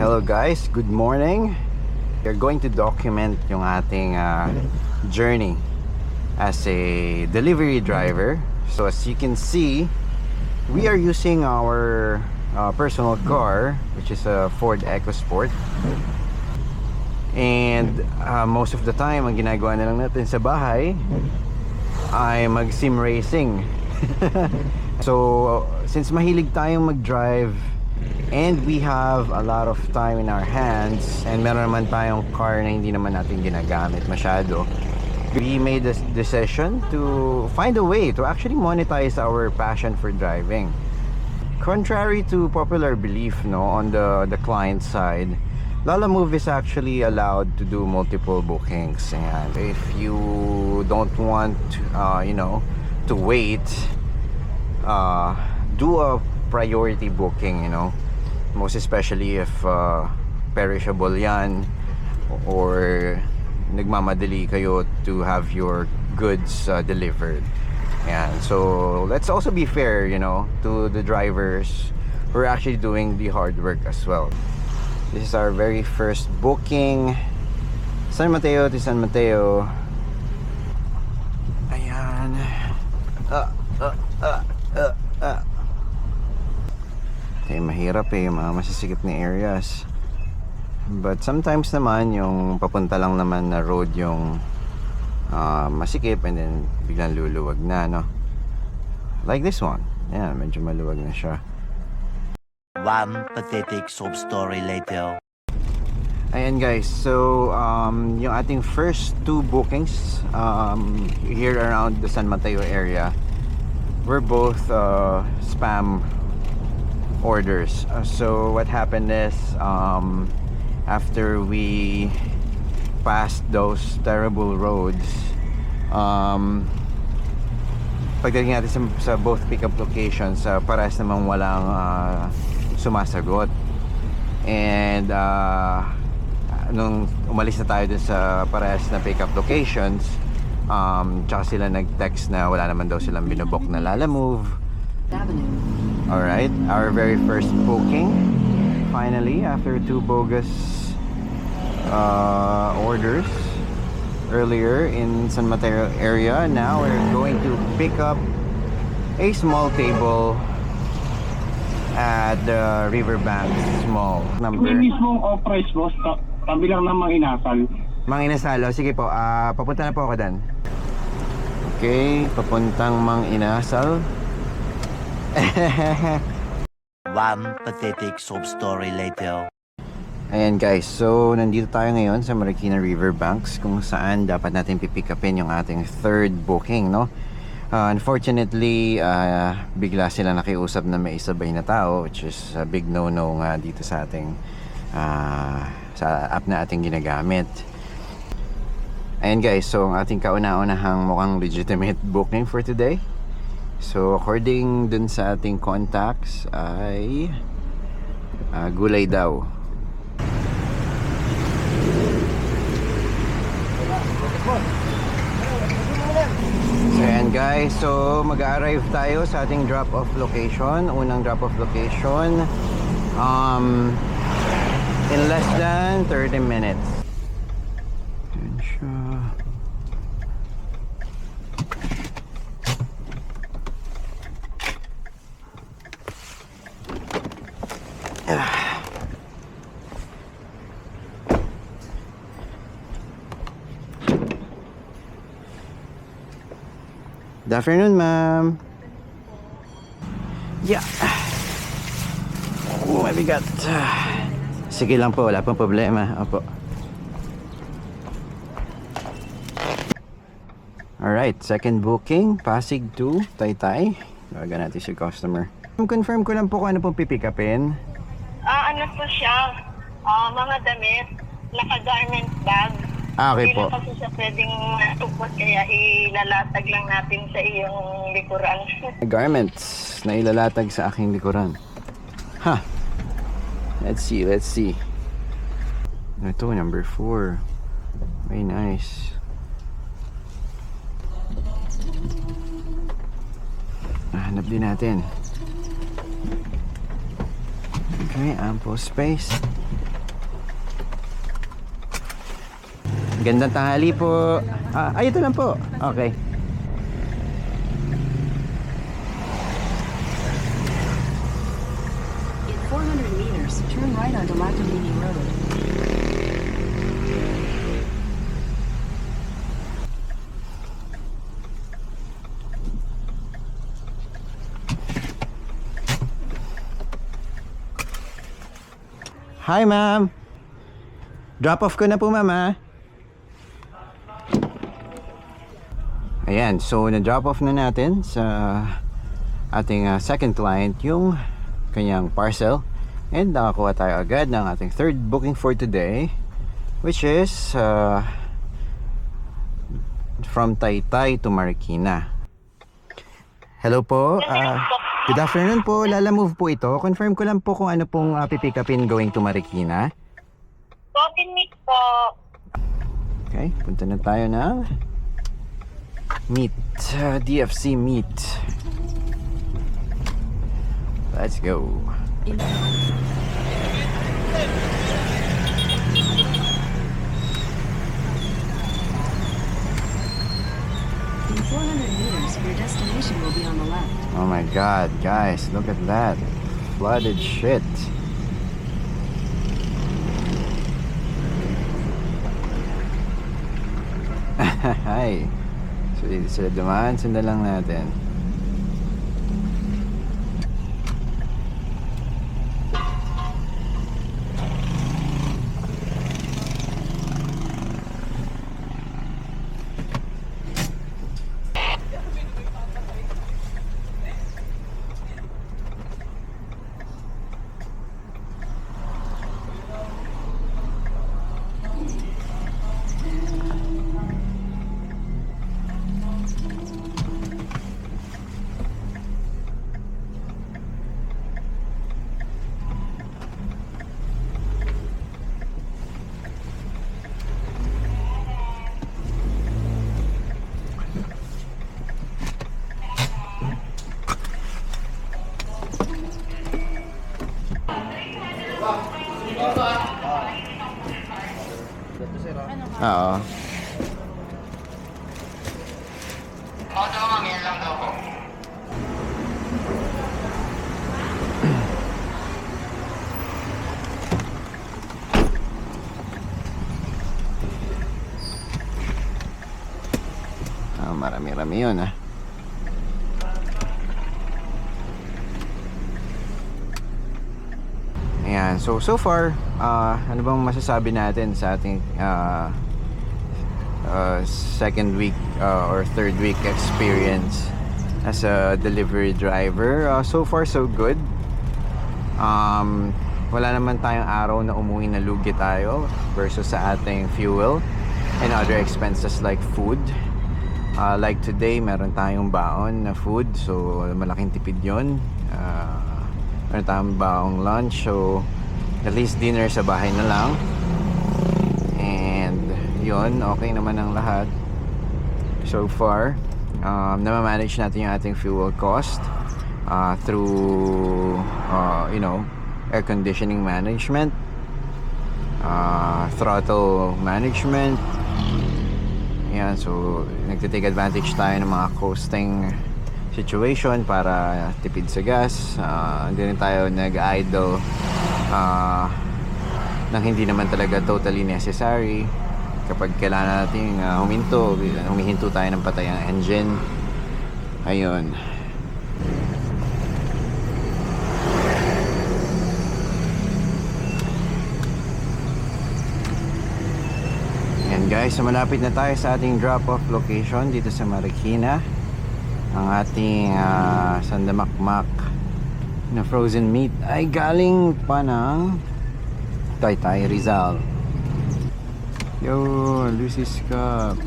Hello guys, good morning. We're going to document yung ating journey as a delivery driver. So as you can see, we are using our personal car, which is a Ford EcoSport. And most of the time, ang ginagawa na lang natin sa bahay ay mag-sim racing. So since mahilig tayong mag-drive and we have a lot of time in our hands, and meron naman tayong car na hindi naman natin ginagamit masyado, we made a decision to find a way to actually monetize our passion for driving. Contrary to popular belief, on the client side, Lalamove is actually allowed to do multiple bookings, and if you don't want to wait, do a priority booking, most especially if perishable yan, or nagmamadali kayo to have your goods delivered. And so let's also be fair, to the drivers who are actually doing the hard work as well. This is our very first booking, San Mateo to San Mateo. Ayan. Mahirap yung mga masisikip na areas. But sometimes naman yung papunta lang naman na road yung masikip, and then biglang luluwag na, like this one. Ayan, medyo maluwag na siya. One pathetic sob story later. Ayan guys, so yung ating first two bookings here around the San Mateo area were both spam orders. So what happened is, after we passed those terrible roads, pagdating natin sa both pickup locations, parehas namang walang sumasagot. And nung umalis na tayo dun sa parehas na pickup locations, tsaka sila nag-text na wala naman daw silang binubok na Lalamove. Alright, our very first booking, finally, after two bogus orders earlier in San Mateo area. Now we're going to pick up a small table at the Riverbanks Mall. Number. Yung mismong off-price boss, tabi lang ng Manginasal. Manginasal, sige po, papunta na po ako dan. Okay, papuntang Manginasal. One pathetic sob story later. Ayan guys, so nandito tayo ngayon sa Marikina Riverbanks, kung saan dapat natin pipick upin yung ating third booking, Unfortunately, bigla sila nakiusap na may isabay na tao, which is a big no-no nga dito sa ating sa app na ating ginagamit. Ayan guys, so ang ating kauna-unahang mukhang legitimate booking for today. So according dun sa ating contacts ay gulay daw. So ayan guys, so mag-arrive tayo sa ating drop-off location. Unang drop-off location in less than 30 minutes. Ayan siya. Good afternoon, ma'am. Yeah. Oh, mabigat. Sige lang po, wala pong problema. Opo. Alright, second booking, Pasig to Taytay. Tawagan natin si customer. Confirm ko lang po kung ano pong pipick upin. Ano po siya? Mga damit, naka-garment bag. Okay po. Hindi na kasi siya pwedeng matupot, kaya ilalatag lang natin sa iyong likuran. Garments na ilalatag sa aking likuran. Ha! Let's see. Ito, number 4. Very nice. Hanap din natin. Okay, ample space. Gandang tanghali po. Ay, ito lang po. Okay. In 400 meters, turn right onto Lacomini Road. Hi, ma'am. Drop off ko na po, mama. Ayan, so na-drop off na natin sa ating second client yung kanyang parcel. And nakakuha tayo agad ng ating third booking for today, which is from Taytay to Marikina. Hello po. Good afternoon po. Lala Move po ito. Confirm ko lang po kung ano pong pipick upin going to Marikina. 14 minutes po. Okay, punta na tayo na Meet, DFC Meet. Let's go. In 400 meters, your destination will be on the left. Oh my god, guys, look at that. Flooded shit. Hi. So dito sila dumaan, sundan lang natin. Oo. Marami-rami yun Ayan, so far, ano bang masasabi natin sa ating second week or third week experience as a delivery driver? So far so good. Wala naman tayong araw na umuwi na lugi tayo versus sa ating fuel and other expenses like food. Like today, meron tayong baon na food, so malaking tipid yun. Meron tayong baong lunch, so at least dinner sa bahay na lang. And yun, okay naman ang lahat so far. Namamanage natin yung ating fuel cost through air conditioning management, throttle management. Yan, so nagtitake advantage tayo ng mga coasting situation para tipid sa gas. Hindi rin tayo nag-idle nang hindi naman talaga totally necessary. Kapag kailangan natin humihinto tayo ng patay ang engine. Ayun. Ayan guys, so malapit na tayo sa ating drop-off location dito sa Marikina. Ang ating sandamakmak na frozen meat ay galing pa ng Taytay, Rizal. Yo, Lucy's Cup.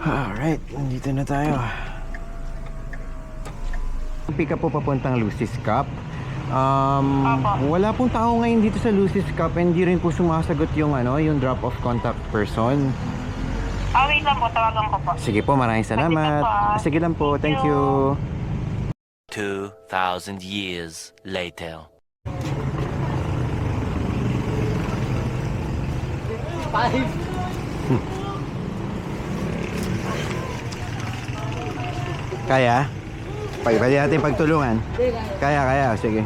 Alright, nandito na tayo. Pick up po papuntang Lucy's Cup. Opo. Wala pong tao ngayon dito sa Lucy's Cup, and hindi rin po sumasagot yung yung drop-off contact person. Wait lang po, tawagan ko po. Sige po, maraming salamat. Sige lang po, thank you. 2,000 years later. Kaya? Pwede natin pagtulungan. Kaya, sige.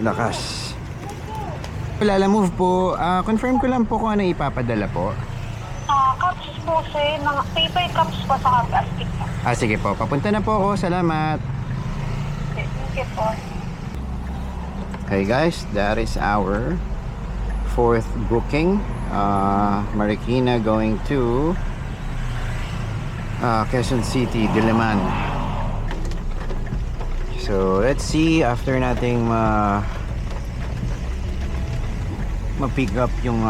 Lakas. Lala move po. Confirm ko lang po kung ano ipapadala po. Cups po sir, mga paper cups po sa plastic po. Sige po. Papunta na po ako. Salamat. Thank you po. Okay guys, that is our 4th booking. Marikina going to Quezon City, Diliman. So let's see after nating ma-pick up yung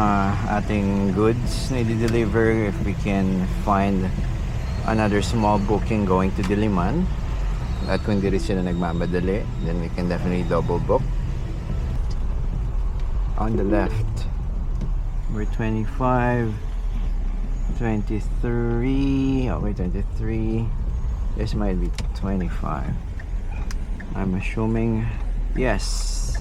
ating goods na i-deliver, if we can find another small booking going to Diliman. At kung hindi rin sila nagmamadali, then we can definitely double book. On the left, we're 25, 23, okay, 23. This might be 25. I'm assuming yes.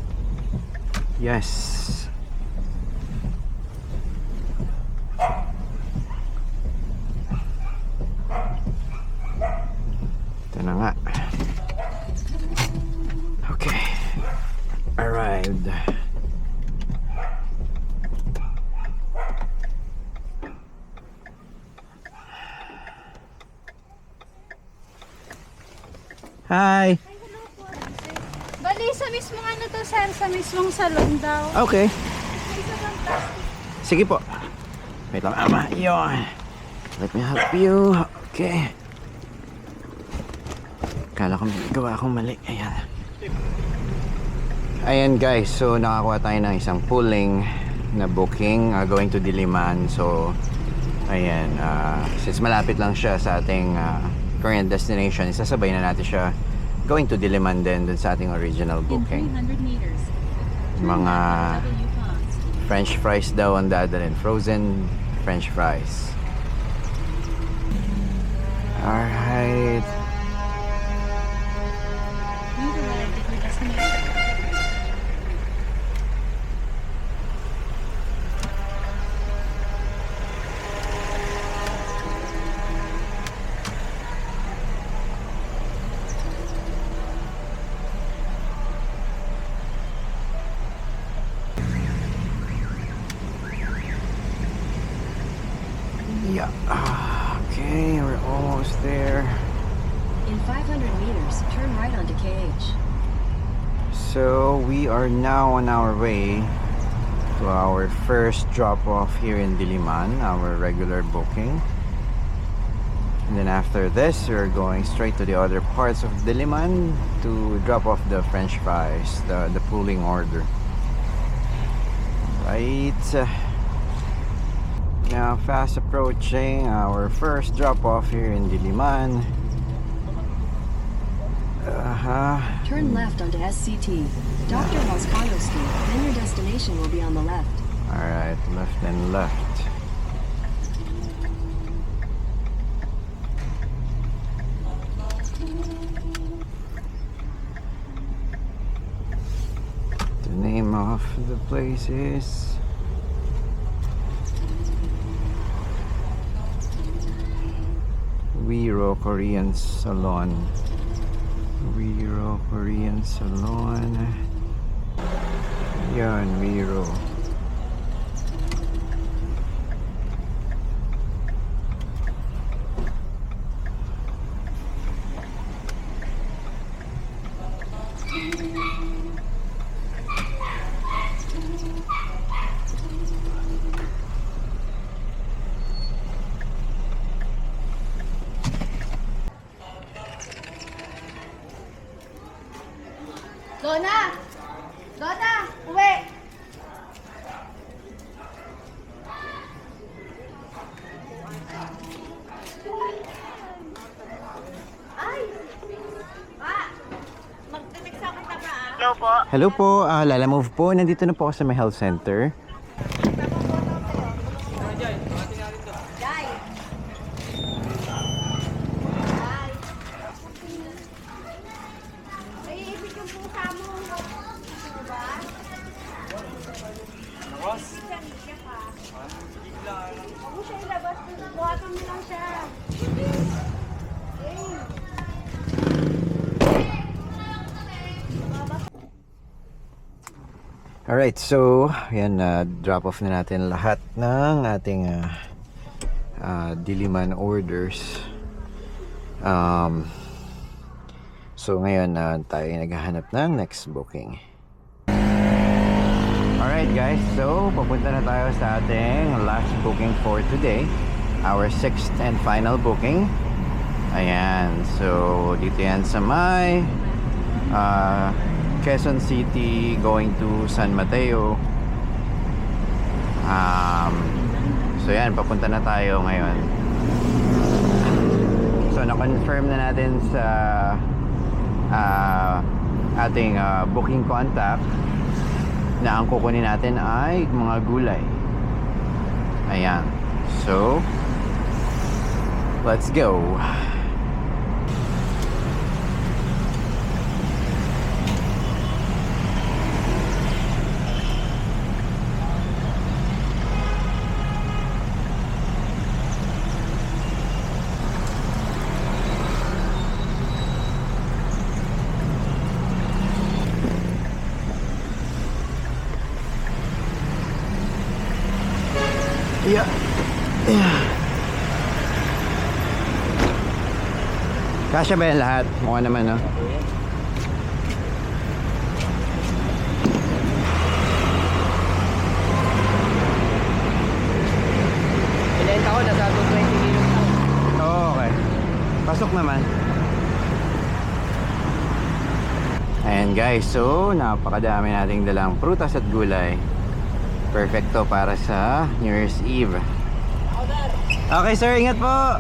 Ito na nga. Okay, arrived. Hi. Bali, sa mismong ano to, sir? Sa mismong salon daw. Okay. Isa bang plastic? Sige po. Wait lang, ama. Yun. Let me help you. Okay. Kala ko may gawa akong mali. Ayan. Ayan guys. So, nakakuha tayo ng isang pooling na booking going to Diliman. So, ayan. Since malapit lang siya sa ating current destination, isasabay na natin siya going to Diliman din dun sa ating original booking. In 300 meters. Mga W Ponds. French fries daw ang dadalhin. Frozen French fries. Alright. You've arrived at your destination. Yeah. Okay, we're almost there. In 500 meters, turn right onto KH. So we are now on our way to our first drop-off here in Diliman, our regular booking. And then after this, we're going straight to the other parts of Diliman to drop off the French fries, the pooling order. Right. Now fast approaching our first drop-off here in Diliman. Turn left onto SCT. Dr. Moscato Street. Then your destination will be on the left. Alright, left and left. The name of the place is Wiro Korean Salon. Wiro Korean Salon. Yan, Wiro. Lona! Lona! Uwi! Ay! Pa! Magtitig sa akin ka ba? Hello po. Hello po, Lala Move po. Nandito na po ako sa may health center. Alright, so yan, drop off na natin lahat ng ating Diliman orders. So ngayon tayo naghahanap ng next booking. Alright guys, so papunta na tayo sa ating last booking for today. Our 6th and final booking. Ayan, so dito yan sa may Quezon City going to San Mateo. So yan, papunta na tayo ngayon. So na-confirm na natin sa ating booking contact na ang kukunin natin ay mga gulay. Ayan. So let's go. Yeah. Kasya ba yan lahat? Mukha naman, no? Pinenta ko, nasa 220 kilos na. Oo, okay. Pasok naman. Ayan guys, so napakadami nating dalang prutas at gulay. Perfecto para sa New Year's Eve. Okay sir, ingat po.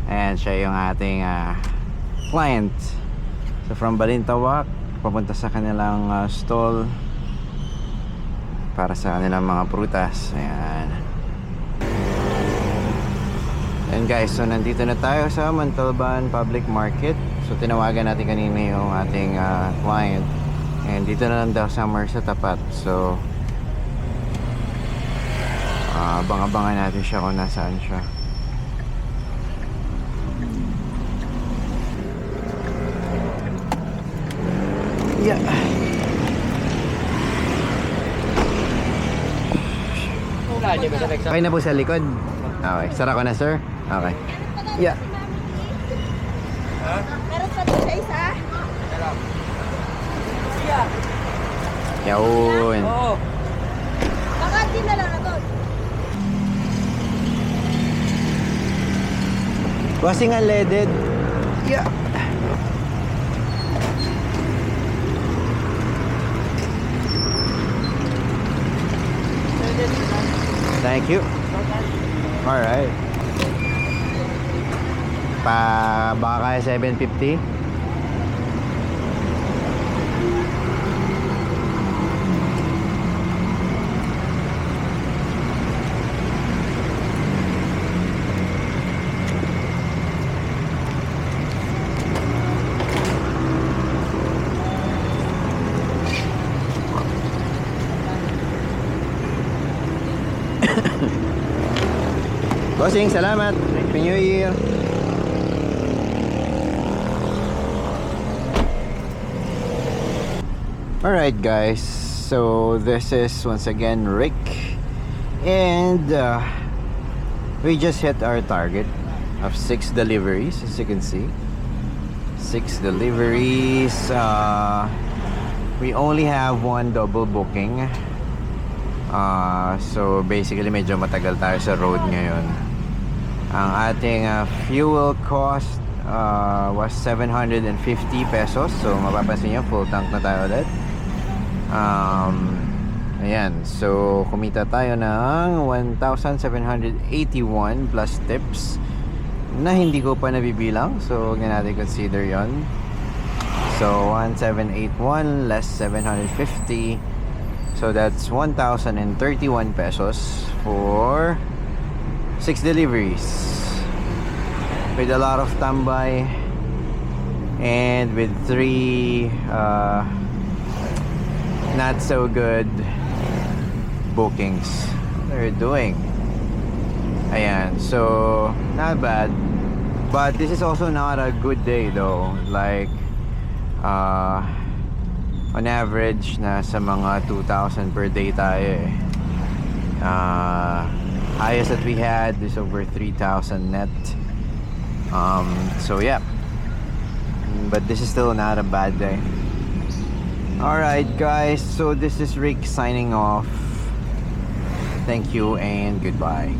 Ayan, siya yung ating client. So from Balintawak, papunta sa kanilang stall para sa kanilang mga prutas. Ayan. And guys, so nandito na tayo sa Montalban Public Market. So tinawagan natin kanina yung ating client. And dito na lang daw somewhere sa tapat. So abang-abangan natin siya kung nasaan siya. Yeah. Okay na po sa likod. Okay, sara ko na sir. Okay. Yeah. Meron pa doon sa isa? Yun. Oo. Baka di na lang doon. Wasing unleaded. Yeah. Thank you. Alright. Baka kaya 750. Bossing, salamat. Happy New Year. Alright guys, so this is once again Rick, and we just hit our target of 6 deliveries. As you can see, 6 deliveries. We only have 1 double booking. So basically medyo matagal tayo sa road ngayon. Ang ating fuel cost was 750 pesos. So mapapansin nyo, full tank na tayo ulit. Ayan, so kumita tayo ng 1,781 plus tips na hindi ko pa nabibilang. So huwag na natin consider yon. So 1781 less 750. So that's 1,031 pesos for 6 deliveries. With a lot of tambay and with 3 not so good bookings they're doing. Ayan, so not bad. But this is also not a good day though. Like on average nasa mga 2,000 per day tayo eh. Highest that we had is over 3,000 net. So yeah, but this is still not a bad day. Alright guys, so this is Rick signing off. Thank you and goodbye.